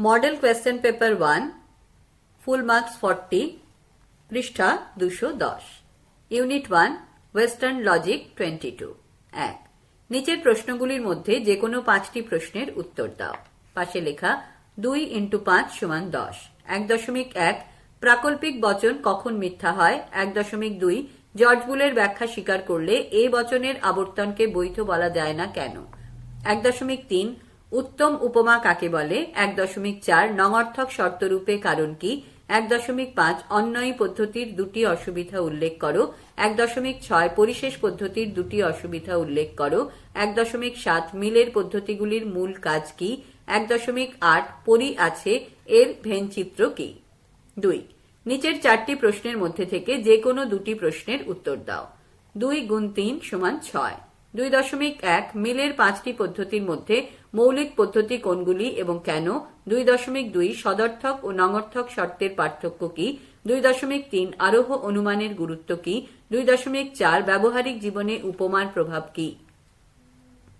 Model question paper 1 full marks 40 पृष्ठा 210 unit 1 western logic 22 এক নিচের প্রশ্নগুলির মধ্যে যে কোনো 5টি প্রশ্নের উত্তর দাও। পাশে লেখা 2 × 5 = 10। 1.1 প্রাকল্পিক বচন কখন মিথ্যা হয়। 1.2 জর্জ বুলের ব্যাখ্যা স্বীকার করলে এ বচনের আবর্তনকে বৈধ বলা যায় না কেন। 1.3 উত্তম উপমা কাকে বলে। 1.4 নঙর্থক শর্তরূপে কারণ কি। 1.5 অন্যয়ী পদ্ধতির দুটি অসুবিধা উল্লেখ করো। 1.6 পরিশেষ পদ্ধতির দুটি অসুবিধা উল্লেখ করো। 1.7 মিলের পদ্ধতিগুলির মূল কাজ কি। 1.8 পরি আছে এর ভেনচিত্র কি। 2 নিচের 4টি প্রশ্নের মধ্যে থেকে যে কোনো দুটি প্রশ্নের উত্তর দাও। 2 × 3 = 6। 2.1 মিলের 5টি পদ্ধতির মধ্যে মৌলিক পদ্ধতি কোনগুলি এবং কেন। 2.2 সদর্থক ও নঙর্থক শর্তের পার্থক্য কি। 2.3 আরোহ অনুমানের গুরুত্ব কি। 2.4 ব্যবহারিক জীবনে উপমার প্রভাব কি।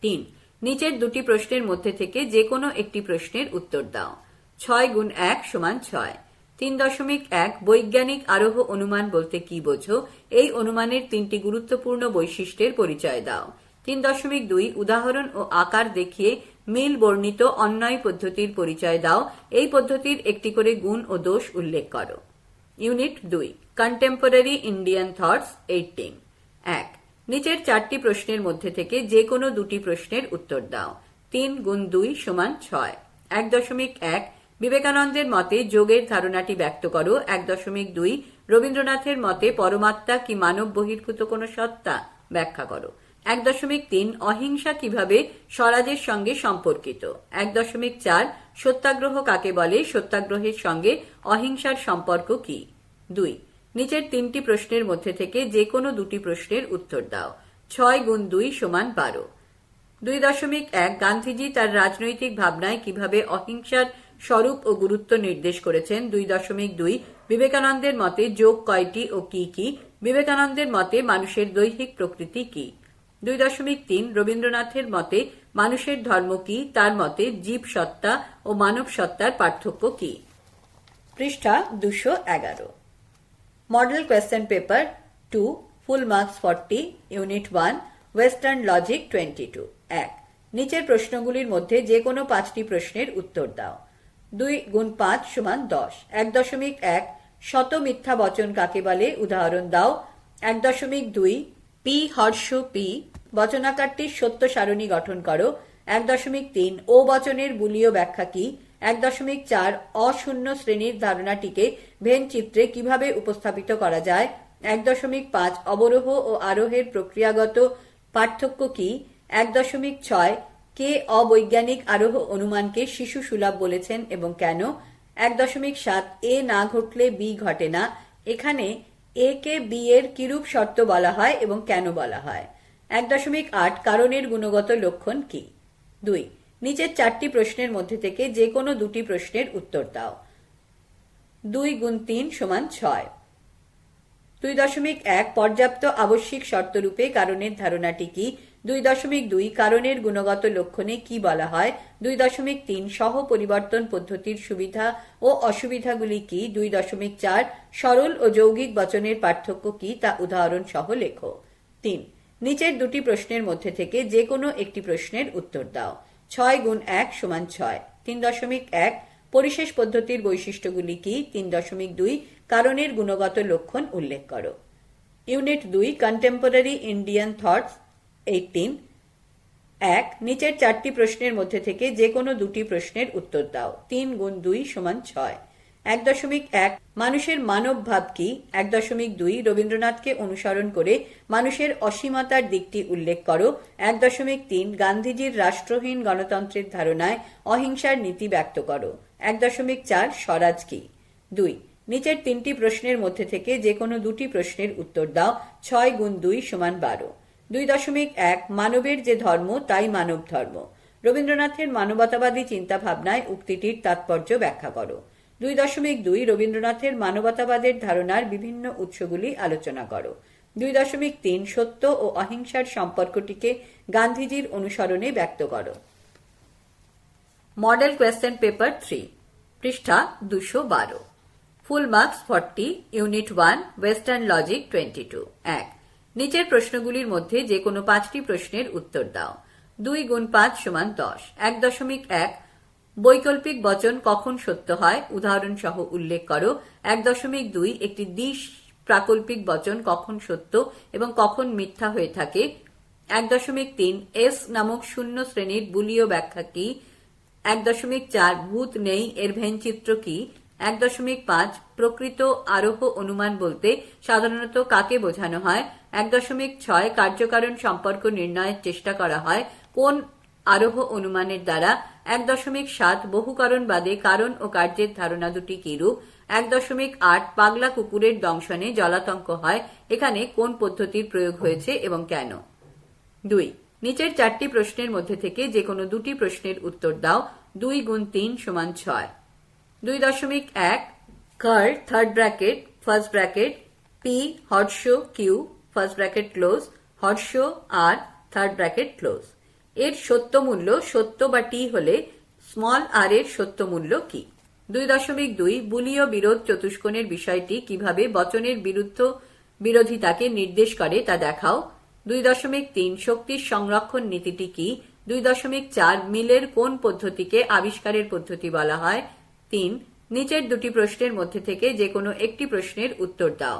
3 নিচের দুটি প্রশ্নের মধ্যে থেকে যে কোনো একটি প্রশ্নের উত্তর দাও। 6 × 1 = 6। 3.1 বৈজ্ঞানিক আরোহ অনুমান বলতে কি বোঝো। এই অনুমানের 3টি গুরুত্বপূর্ণ বৈশিষ্ট্যের পরিচয় দাও। 3.2 উদাহরণ ও আকার দেখিয়ে মিল বর্ণিত অন্যয় পদ্ধতির পরিচয় দাও। এই পদ্ধতির একটি করে গুণ ও দোষ উল্লেখ করো। ইউনিট 2 কন্টেম্পোরারি ইন্ডিয়ান থটস 18 1 নিচের 4টি প্রশ্নের মধ্যে থেকে যে কোনো দুটি প্রশ্নের উত্তর দাও। 3 × 2 = 6। 1.1 বিবেকানন্দের মতে যোগের ধারণাটি ব্যক্ত করো। 1.2 রবীন্দ্রনাথের মতে পরমাত্মা কি মানব বহির্ভূত কোনো সত্তা, ব্যাখ্যা করো। 1.3 অহিংসা কিভাবে স্বরাজের সঙ্গে সম্পর্কিত। 1.4 সত্যাগ্রহ কাকে বলে, সত্যাগ্রহের সঙ্গে অহিংসার সম্পর্ক কি। 2 নিচের 3টি প্রশ্নের মধ্যে থেকে যে কোনো দুটি প্রশ্নের উত্তর দাও। 6 × 2 = 12। 2.1 গান্ধীজি তার রাজনৈতিক ভাবনায় কিভাবে অহিংসার স্বরূপ ও গুরুত্ব নির্দেশ করেছেন। 2.2 বিবেকানন্দের মতে যোগ কয়টি ও কি কি। বিবেকানন্দের মতে মানুষের দৈহিক প্রকৃতি কি। 2.3 রবীন্দ্রনাথের মতে মানুষের ধর্ম কি। তার মতে জীব সত্তা ও মানব সত্তার পার্থক্য কি। পৃষ্ঠা 211 model question paper 2 full marks 40 unit 1 western logic 22 1 নিচের প্রশ্নগুলির মধ্যে যে কোনো 5টি প্রশ্নের উত্তর দাও। 2 × 5 = 10। 1.1 শত মিথ্যা বচন কাকে বলে, উদাহরণ দাও। 1.2 পি হর্ষ পি বচনাকারটির সত্য সারণী গঠন করো। 1.3 ও বচনের বুলীয় ব্যাখ্যা কি। 1.4 অশূন্য শ্রেণীর ধারণাটিকে ভেন চিত্রে কিভাবে উপস্থাপিত করা যায়। 1.5 অবরোহ ও আরোহের প্রক্রিয়াগত পার্থক্য কি। 1.6 কে অবৈজ্ঞানিক আরোহ অনুমানকে শিশু সুলভ বলেছেন এবং কেন। 1.7 এ না ঘটলে বি ঘটে না। এখানে এ কে বি এর কিরূপ শর্ত বলা হয় এবং কেন বলা হয়। 1.8 কারণের গুণগত লক্ষণ কি। 2 নিচের 4টি প্রশ্নের মধ্যে থেকে যে কোনো দুটি প্রশ্নের উত্তর দাও। 2 × 3 = 6। 2.1 পর্যাপ্ত আবশ্যিক শর্তরূপে কারণের ধারণাটি কি। 2.2 কারণের গুণগত লক্ষণে কি বলা হয়। 2.3 সহ পরিবর্তন পদ্ধতির সুবিধা ও অসুবিধাগুলি কি। 2.4 সরল ও যৌগিক বচনের পার্থক্য কি তা উদাহরণ সহ লেখো। 3 নিচের দুটি প্রশ্নের মধ্যে থেকে যে কোনো একটি প্রশ্নের উত্তর দাও। 6 × 1 = 6। 3.1 পরিশেষ পদ্ধতির বৈশিষ্ট্যগুলি কি। 3.2 কারণের গুণগত লক্ষণ উল্লেখ করো। ইউনিট 2 কন্টেম্পোরারি ইন্ডিয়ান থটস 18 1 নিচের 4টি প্রশ্নের মধ্যে থেকে যে কোনো দুটি প্রশ্নের উত্তর দাও। 3 × 2 = 6। 1.1 মানুষের মানব ভাব কি। 1.2 রবীন্দ্রনাথকে অনুসরণ করে মানুষের অসীমতার দিকটি উল্লেখ করো। 1.3 গান্ধীজির রাষ্ট্রহীন গণতন্ত্রের ধারণায় অহিংসার নীতি ব্যক্ত করো। 1.4 স্বরাজ কি। 2 নিচের 3টি প্রশ্নের মধ্যে থেকে যে কোনো দুটি প্রশ্নের উত্তর দাও। 6 × 2 = 12। 2.1 মানবের যে ধর্ম তাই মানব ধর্ম। রবীন্দ্রনাথের মানবতাবাদী চিন্তা ভাবনায় উক্তিটির তাৎপর্য ব্যাখ্যা করো। 2.2 রবীন্দ্রনাথের মানবতাবাদের ধারণার বিভিন্ন উৎসগুলি আলোচনা করো। 2.3 সত্য ও অহিংসার সম্পর্কটিকে গান্ধীজির অনুসরণে ব্যক্ত করো। মডেল কোয়েশ্চেন পেপার 3 পৃষ্ঠা 212। Full marks 40, unit 1, western logic 22। 1. নিচের প্রশ্নগুলির মধ্যে যে কোনো 5টি প্রশ্নের উত্তর দাও। 2 গুণ 5 সমান 10। 1.1 বৈকল্পিক বচন কখন সত্য হয় উদাহরণ সহ উল্লেখ করো। 1.2 একটি প্রাকল্পিক বচন কখন সত্য এবং কখন মিথ্যা হয়ে থাকে। 1.3 এস নামক শূন্য শ্রেণীর বুলীয় ব্যাখ্যা কি। 1.4 ভূত নেই এর ভেনচিত্র কি। 1.5 প্রকৃত আরোহ অনুমান বলতে সাধারণত কাকে বোঝানো হয়। 1.6 কার্যকারণ সম্পর্ক নির্ণয়ের চেষ্টা করা হয় কোন আরোহ অনুমানের দ্বারা। 1.7 বহুকারণবাদে কারণ ও কার্যের ধারণা দুটি কিরূপ। 1.8 পাগলা কুকুরের দংশনে জলাতঙ্ক হয়, এখানে কোন পদ্ধতির প্রয়োগ হয়েছে এবং কেন। 2. নিচের 4টি প্রশ্নের মধ্যে থেকে যে কোনো 2টি প্রশ্নের উত্তর দাও। 2 গুণ 3 সমান 6। 2.1 কার third bracket first bracket P হর্ষ কিউ ফার্স্ট ব্র্যাকেট ক্লোজ হর্ষ আর থার্ড ব্র্যাকেট ক্লোজ এর সত্য মূল্য সত্য বা টি হলে স্মল আর এর সত্য মূল্য কি। 2.2 বুলীয় বিরোধ চতুষ্কোণের বিষয়টি কিভাবে বচনের বিরোধিতাকে নির্দেশ করে তা দেখাও। 2.3 শক্তির সংরক্ষণ নীতিটি কি। 2.4 মিলের কোন পদ্ধতিকে আবিষ্কারের পদ্ধতি বলা হয়। 3. নিচের 2টি প্রশ্নের মধ্যে থেকে যে কোনো একটি প্রশ্নের উত্তর দাও।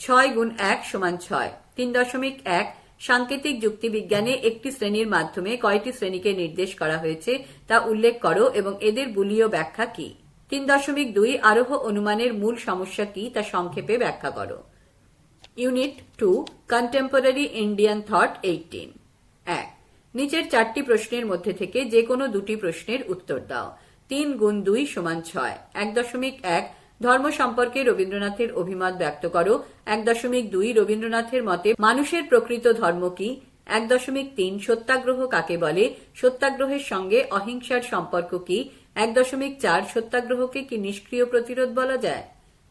6 গুণ 1 সমান 6। 3.1 সাংকেতিক যুক্তিবিজ্ঞানে একটি শ্রেণীর মাধ্যমে কয়টি শ্রেণীকে নির্দেশ করা হয়েছে তা উল্লেখ করো এবং এদের বুলীয় ব্যাখ্যা কি। 3.2 আরোহ অনুমানের মূল সমস্যা কি তা সংক্ষেপে ব্যাখ্যা করো। Unit 2 contemporary Indian thought 18। 1. নিচের 4টি প্রশ্নের মধ্যে থেকে যে কোনো 2টি প্রশ্নের উত্তর দাও। 3 গুণ 2 সমান 6। 1.1 ধর্ম সম্পর্কে রবীন্দ্রনাথের অভিমত ব্যক্ত করো। 1.2 রবীন্দ্রনাথের মতে মানুষের প্রকৃত ধর্ম কি। 1.3 সত্যাগ্রহ কাকে বলে। সত্যাগ্রহের সঙ্গে অহিংসার সম্পর্ক কি। 1.4 সত্যাগ্রহকে কি নিষ্ক্রিয় প্রতিরোধ বলা যায়।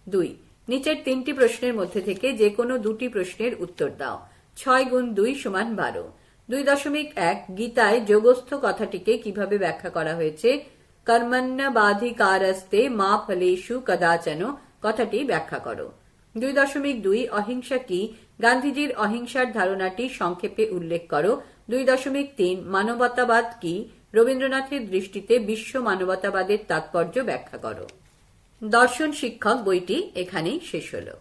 2. নিচের 3টি প্রশ্নের মধ্যে থেকে যে কোনো 2টি প্রশ্নের উত্তর দাও। 6 গুণ 2 সমান 12। 2.1 গীতায় যোগস্থ কথাটিকে কিভাবে ব্যাখ্যা করা হয়েছে। কর্মণ্যবাধিকারস্তে মা ফলেষু কদাচন কথাটি ব্যাখ্যা করো। 2.2 অহিংসা কি। গান্ধীজির অহিংসার ধারণাটি সংক্ষেপে উল্লেখ করো। 2.3 মানবতাবাদ কি। রবীন্দ্রনাথের দৃষ্টিতে বিশ্ব মানবতাবাদের তাৎপর্য ব্যাখ্যা করো। দর্শন শিক্ষক বইটি এখানেই শেষ হলো।